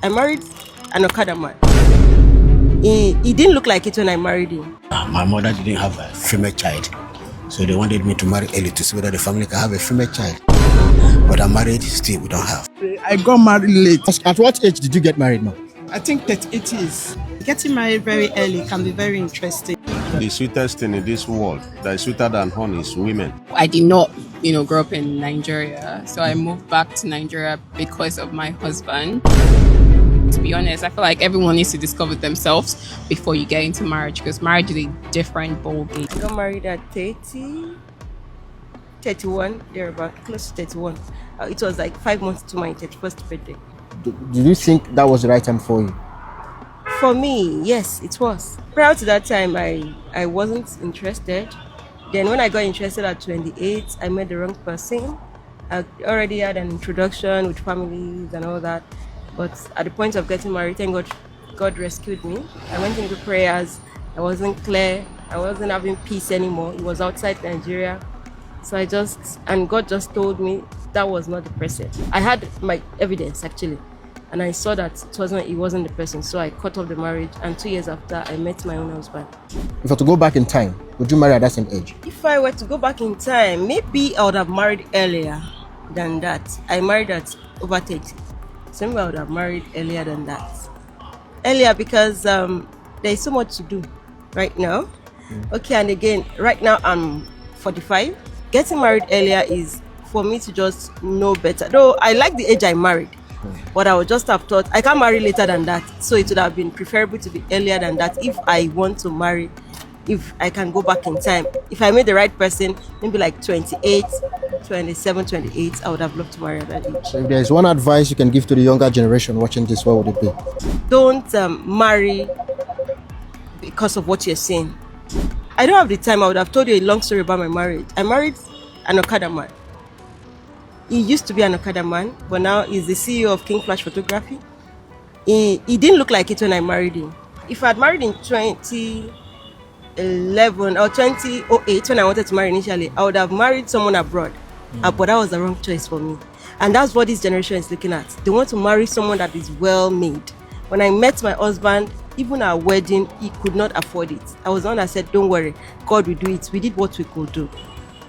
I married an Okada man. He didn't look like it when I married him. My mother didn't have a female child, so they wanted me to marry early to see whether the family can have a female child. But I'm married, still we don't have. I got married late. At what age did you get married now? I think 38 years. Getting married very early can be very interesting. The sweetest thing in this world that is sweeter than honey is women. I did not, grow up in Nigeria. So I moved back to Nigeria because of my husband. To be honest, I feel like everyone needs to discover themselves before you get into marriage, because marriage is a different ballgame. I got married at 30, 31, thereabout, close to 31. It was like 5 months to my 31st birthday. Did you think that was the right time for you? For me, yes, it was. Prior to that time, I wasn't interested. Then when I got interested at 28, I met the wrong person. I already had an introduction with families and all that. But at the point of getting married, thank God rescued me. I went into prayers. I wasn't clear. I wasn't having peace anymore. It was outside Nigeria. So God just told me that was not the person. I had my evidence actually. And I saw that it wasn't the person. So I cut off the marriage. And 2 years after, I met my own husband. If you were to go back in time, would you marry at that same age? If I were to go back in time, maybe I would have married earlier than that. I married at over 30. So maybe I would have married earlier than that. Earlier because there is so much to do right now. Okay, and again, right now I'm 45. Getting married earlier is for me to just know better. Though I like the age I married. But I would just have thought I can't marry later than that. So it would have been preferable to be earlier than that if I want to marry, if I can go back in time. If I met the right person, maybe like 28, 27, 28, I would have loved to marry at that age. If there's one advice you can give to the younger generation watching this, what would it be? Don't marry because of what you're saying. I don't have the time. I would have told you a long story about my marriage. I married an Okada man. He used to be an Okada man, but now he's the CEO of King Flash Photography. He didn't look like it when I married him. If I had married in 2011 or 2008, when I wanted to marry initially, I would have married someone abroad. But that was the wrong choice for me. And that's what this generation is looking at. They want to marry someone that is well made. When I met my husband, even our wedding, he could not afford it. I was the one that said, don't worry, God will do it. We did what we could do.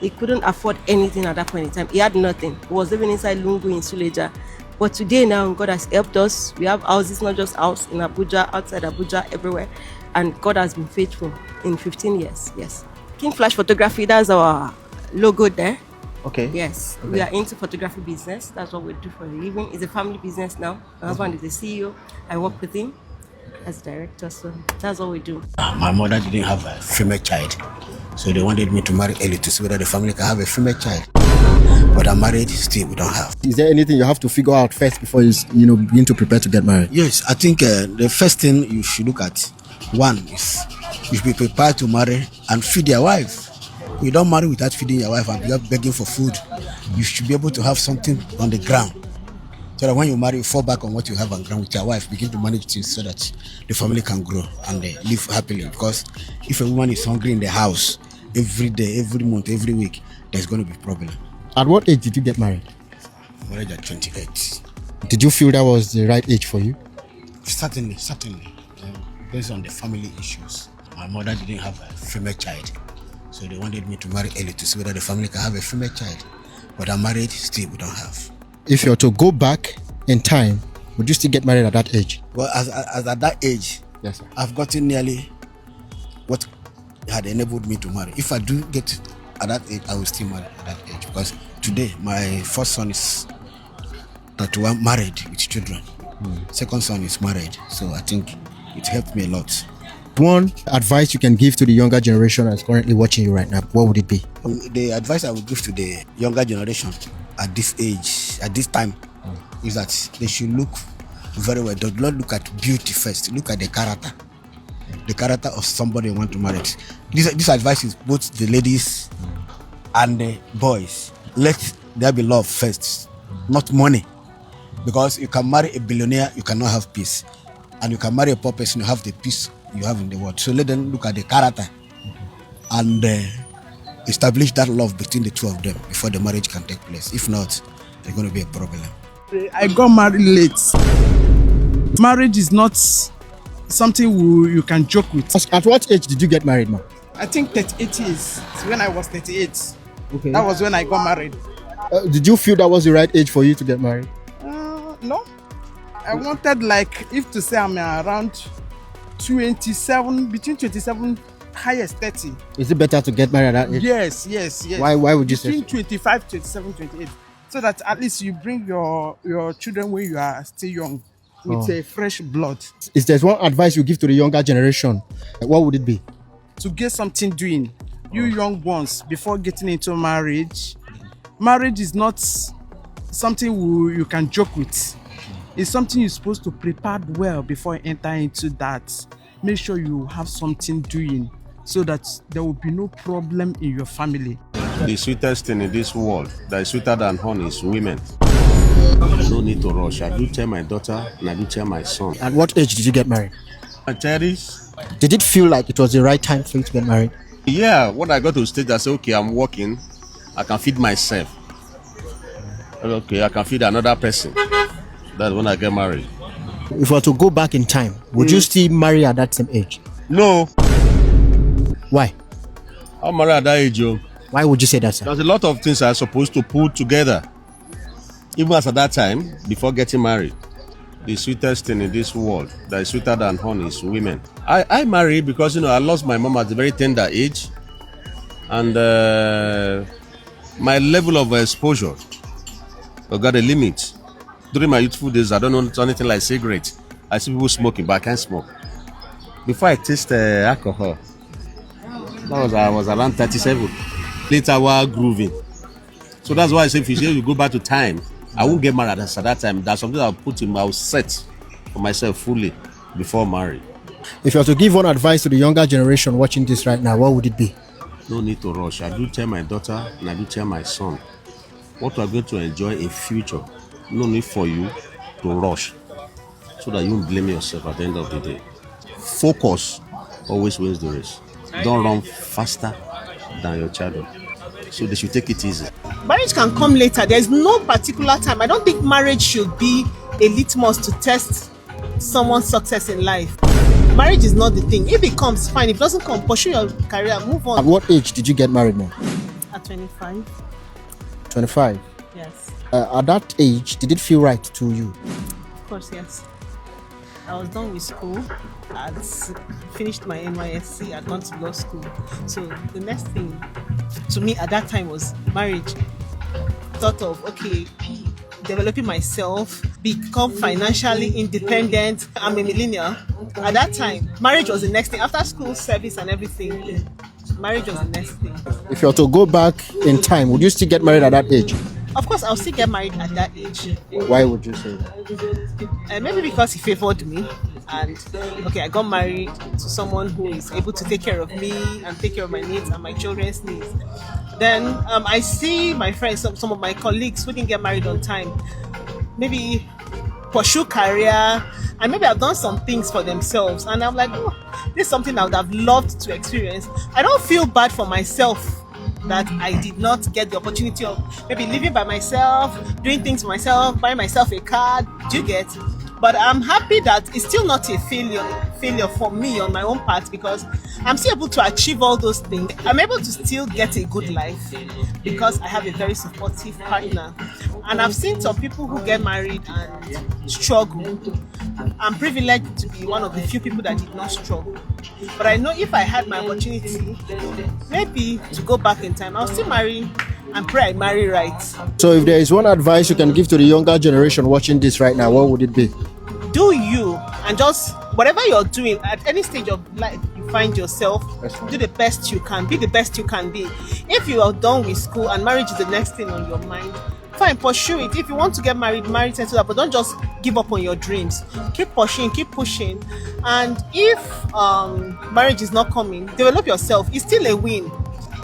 He couldn't afford anything at that point in time. He had nothing. He was living inside Lungu in Suleja. But today now, God has helped us. We have houses, not just house in Abuja, outside Abuja, everywhere. And God has been faithful in 15 years, yes. King Flash Photography, that's our logo there. Okay. Yes, okay. We are into photography business. That's what we do for a living. It's a family business now. My husband is the CEO. I work with him as director, so that's what we do. My mother didn't have a female child, so they wanted me to marry early to see whether the family can have a female child. But I'm married, still we don't have. Is there anything you have to figure out first before you begin to prepare to get married? Yes, I think the first thing you should look at, one is you should be prepared to marry and feed your wife. You don't marry without feeding your wife and you're begging for food. You should be able to have something on the ground, so that when you marry, you fall back on what you have on ground with your wife, begin to manage things so that the family can grow and live happily. Because if a woman is hungry in the house every day, every month, every week, there's going to be a problem. At what age did you get married? Married at 28. Did you feel that was the right age for you? Certainly. Based on the family issues. My mother didn't have a female child, so they wanted me to marry early to see whether the family can have a female child. But I'm married, still we don't have. If you were to go back in time, would you still get married at that age? Well, as at that age, yes, sir. I've gotten nearly what had enabled me to marry. If I do get at that age, I will still marry at that age. Because today, my first son is 31, married with children. Second son is married. So I think it helped me a lot. One advice you can give to the younger generation that's currently watching you right now, what would it be? The advice I would give to the younger generation at this age, at this time, is that they should look very well. Do not look at beauty first. Look at the character of somebody you want to marry. This advice is both the ladies and the boys. Let there be love first, not money. Because you can marry a billionaire, you cannot have peace. And you can marry a poor person, you have the peace you have in the world. So let them look at the character and establish that love between the two of them before the marriage can take place. If not, there's going to be a problem. I got married late. Marriage is not something you can joke with. At what age did you get married, ma? I think 38 years. When I was 38, Okay. that was when I got married. Did you feel that was the right age for you to get married? No, I wanted, like, if to say I'm around 27, between 27, highest 30. Is it better to get married at that age? Yes. Why would you say between so? 25, 27, 28, so that at least you bring your children when you are still young with a fresh blood If there's one advice you give to the younger generation, what would it be? to get something doing. You young ones, before getting into marriage is not something you can joke with. It's something you're supposed to prepare well before you enter into that. Make sure you have something doing so that there will be no problem in your family. The sweetest thing in this world that is sweeter than honey is women. No need to rush. I do tell my daughter and I do tell my son. At what age did you get married? My 30s, Did it feel like it was the right time for you to get married? yeah, when I got to the stage, I said, okay, I'm working, I can feed myself. Okay, I can feed another person. That's when I get married. If you were to go back in time, would you still marry at that same age? No, Why? I'm married at that age, yo. Why would you say that, sir? There's a lot of things I'm supposed to put together. Even as at that time, before getting married. The sweetest thing in this world that is sweeter than honey is women. I married because, I lost my mom at a very tender age. And my level of exposure got a limit. During my youthful days, I don't know anything like cigarette. I see people smoking, but I can't smoke. Before I taste alcohol, I was around 37. Later, I was grooving. So that's why I say if you go back to time, I won't get married at that time. That's something I'll put in, I'll set for myself fully before marriage. If you were to give one advice to the younger generation watching this right now, what would it be? No need to rush. I do tell my daughter and I do tell my son what we are going to enjoy in future. No need for you to rush so that you won't blame yourself at the end of the day. Focus always wins the race. Don't run faster than your child. So they should take it easy. Marriage can come later. There's no particular time. I don't think marriage should be a litmus to test someone's success in life. Marriage is not the thing. If it comes, fine. If it doesn't come, pursue your career, move At on. what age did you get married, now? At 25, 25. yes. At that age, did it feel right to you? Of course, yes. I was done with school. I'd finished my NYSC. I'd gone to law school. So the next thing to me at that time was marriage. Thought of, okay, developing myself, become financially independent. I'm a millennial. At that time, marriage was the next thing. After school service and everything, marriage was the next thing. If you were to go back in time, would you still get married at that age? Of course, I'll still get married at that age. Why would you say that? Maybe because he favored me, and okay, I got married to someone who is able to take care of me and take care of my needs and my children's needs. Then I see my friends, some of my colleagues who didn't get married on time, maybe pursue career, and maybe I've done some things for themselves, and I'm like, oh, this is something I would have loved to experience. I don't feel bad for myself that I did not get the opportunity of maybe living by myself, doing things for myself, buying myself a car. Do you get? But I'm happy that it's still not a failure for me on my own part, because I'm still able to achieve all those things. I'm able to still get a good life because I have a very supportive partner. And I've seen some people who get married and struggle. I'm privileged to be one of the few people that did not struggle. But I know if I had my opportunity, maybe to go back in time, I'll still marry and pray I marry right. So if there is one advice you can give to the younger generation watching this right now, what would it be? Do you, and just whatever you're doing at any stage of life you find yourself, do the best you can, be the best you can be. If you are done with school and marriage is the next thing on your mind, fine, pursue it. If you want to get married, marry, settle that, but don't just give up on your dreams. Keep pursuing, keep pushing. And if marriage is not coming, develop yourself. It's still a win.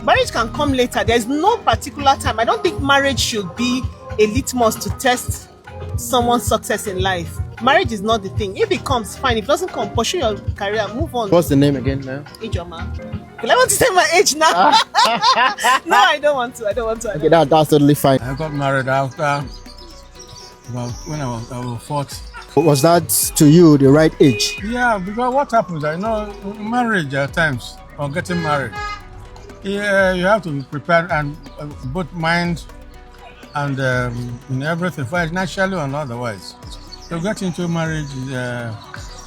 Marriage can come later. There's no particular time. I don't think marriage should be a litmus to test someone's success in life. Marriage is not the thing. If it comes, fine. If it doesn't come, pursue your career, move on. What's the name again now? Ijoma. Will I want to say my age now? No, I don't want to. Okay, that's totally fine. I got married after, well, when I was 40. Was that to you the right age? Yeah, because what happens, I know marriage at times, or getting married, yeah, you have to be prepared and both mind and in everything, financially and otherwise. To get into marriage,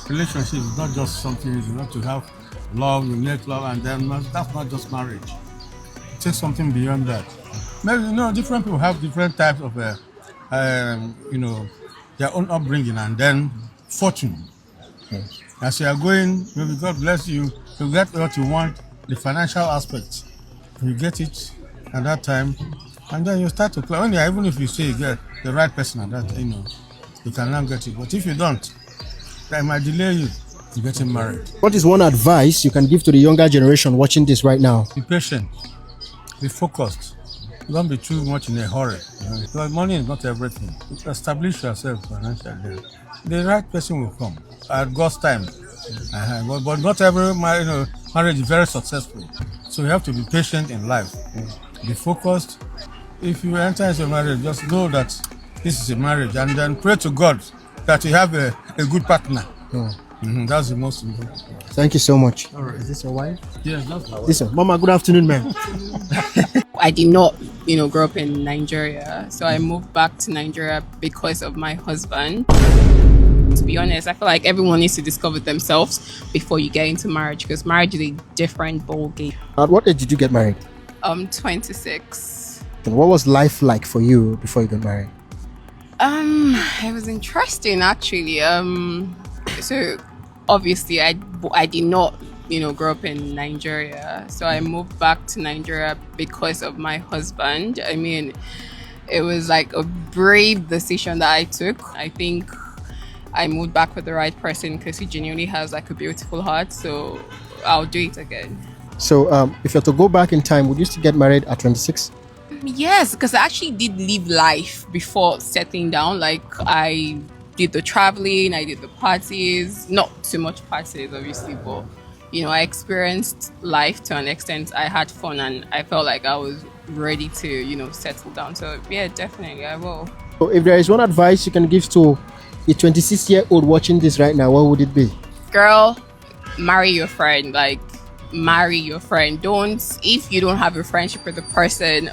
relationship is not just something, you not to have love, you make love, and then that's not just marriage. It takes something beyond that. Maybe, different people have different types of, their own upbringing and then fortune. As you are going, maybe God bless you, you get what you want, the financial aspect. You get it at that time, and then you start to plan. Even if you say you get the right person at that, you can now get it. But if you don't, that might delay you to getting married. What is one advice you can give to the younger generation watching this right now? Be patient, be focused. Don't be too much in a hurry. Because money is not everything. Establish yourself financially. The right person will come at God's time. But not every marriage is very successful. So you have to be patient in life. Be focused. If you enter into a marriage, just know that this is a marriage, and then pray to God that you have a good partner. That's the most important. Thank you so much. All right. Is this your wife? Yes, that's my wife. Listen, Mama, good afternoon, ma'am. I did not, grow up in Nigeria. So I moved back to Nigeria because of my husband. To be honest, I feel like everyone needs to discover themselves before you get into marriage, because marriage is a different ball game. At what age did you get married? 26. And what was life like for you before you got married? It was interesting actually. So obviously I did not, grow up in Nigeria. So I moved back to Nigeria because of my husband. I mean, it was like a brave decision that I took. I think I moved back with the right person because he genuinely has like a beautiful heart. So I'll do it again. So if you had to go back in time, would you still get married at 26? Yes, because I actually did live life before settling down. Like I did the traveling, I did the parties, not too much parties obviously, but I experienced life to an extent. I had fun and I felt like I was ready to, settle down. So yeah, definitely I will. So if there is one advice you can give to a 26-year-old watching this right now, what would it be? Girl, marry your friend. Like, marry your friend. If you don't have a friendship with the person,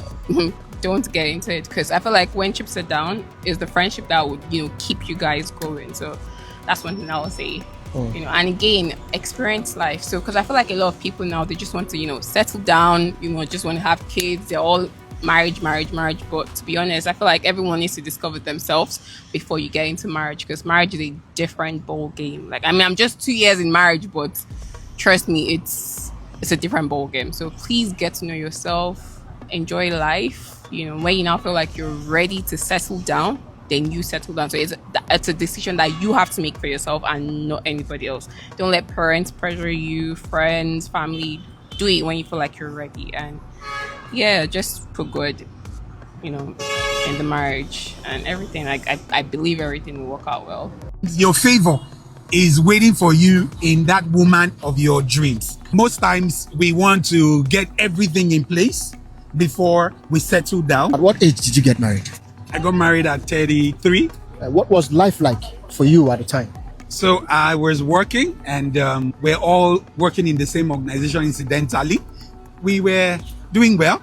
don't get into it, because I feel like when chips are down, is the friendship that would keep you guys going. So that's one thing I will say. And again, experience life. So because I feel like a lot of people now, they just want to settle down, just want to have kids. They're all marriage. But to be honest, I feel like everyone needs to discover themselves before you get into marriage, because marriage is a different ball game. Like, I mean, I'm just 2 years in marriage, but trust me, it's a different ball game. So please get to know yourself, enjoy life. When you now feel like you're ready to settle down, then you settle down. So it's a decision that you have to make for yourself and not anybody else. Don't let parents pressure you, friends, family. Do it when you feel like you're ready. And yeah, just put God, in the marriage and everything. Like I believe everything will work out well. Your favor is waiting for you in that woman of your dreams. Most times we want to get everything in place before we settle down. At what age did you get married? I got married at 33. What was life like for you at the time? So I was working, and we're all working in the same organization incidentally. We were doing well.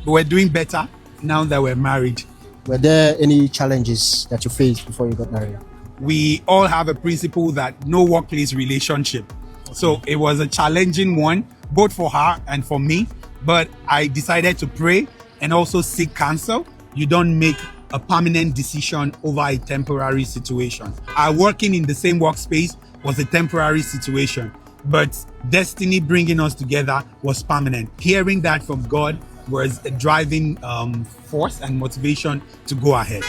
We were doing better now that we're married. Were there any challenges that you faced before you got married? We all have a principle that no workplace relationship. So it was a challenging one, both for her and for me. But I decided to pray and also seek counsel. You don't make a permanent decision over a temporary situation. Our working in the same workspace was a temporary situation, but destiny bringing us together was permanent. Hearing that from God was a driving force and motivation to go ahead.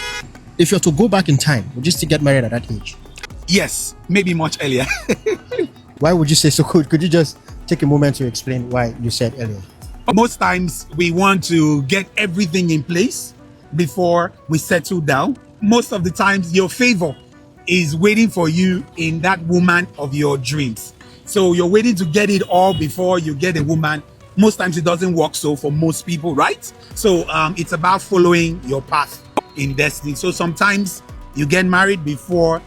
If you were to go back in time, would you still get married at that age? Yes, maybe much earlier. Why would you say so? Could you just take a moment to explain why you said earlier? Most times we want to get everything in place before we settle down. Most of the times your favor is waiting for you in that woman of your dreams. So you're waiting to get it all before you get a woman. Most times it doesn't work so for most people, right? So it's about following your path in destiny. So sometimes you get married before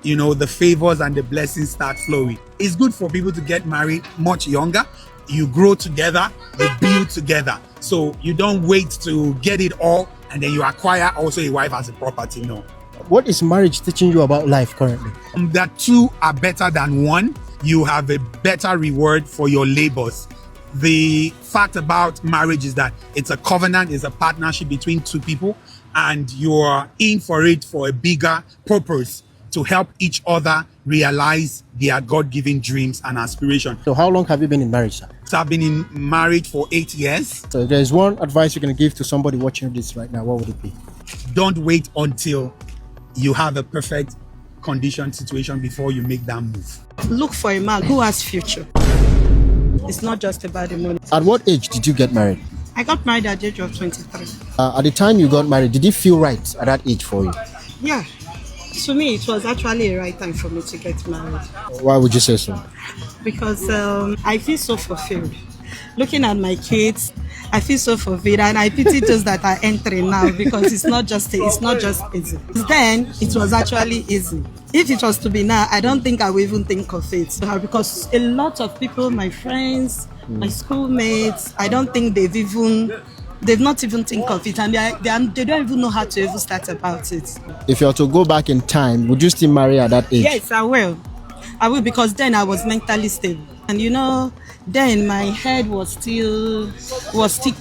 the favors and the blessings start flowing. It's good for people to get married much younger. You grow together, you build together. So you don't wait to get it all and then you acquire also a wife as a property. No. What is marriage teaching you about life currently? That two are better than one. You have a better reward for your labors. The fact about marriage is that it's a covenant, it's a partnership between two people, and you're in for it for a bigger purpose to help each other realize their God-given dreams and aspirations. So how long have you been in marriage, sir? So I've been in marriage for 8 years. So if there's one advice you can give to somebody watching this right now, what would it be? Don't wait until you have a perfect condition situation before you make that move. Look for a man who has future. It's not just about the money. At what age did you get married? I got married at the age of 23. At the time you got married, did it feel right at that age for you? Yeah. To me, it was actually a right time for me to get married. Why would you say so? Because I feel so fulfilled. Looking at my kids, I feel so fulfilled, and I pity those that are entering now because it's not just easy. Then it was actually easy. If it was to be now, I don't think I would even think of it because a lot of people, my friends, my schoolmates, I don't think they've not even think of it, and they don't even know how to even start about it. If you were to go back in time, would you still marry at that age? Yes, I will because then I was mentally stable, and then my head was still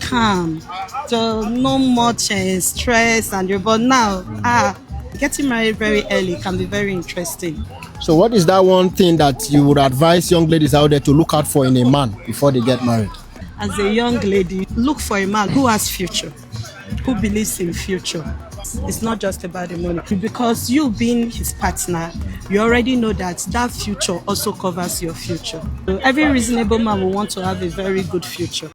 calm, so no much stress, but now getting married very early can be very interesting. So what is that one thing that you would advise young ladies out there to look out for in a man before they get married? As a young lady, look for a man who has future, who believes in future. It's not just about the money. Because you being his partner, you already know that future also covers your future. So every reasonable man will want to have a very good future.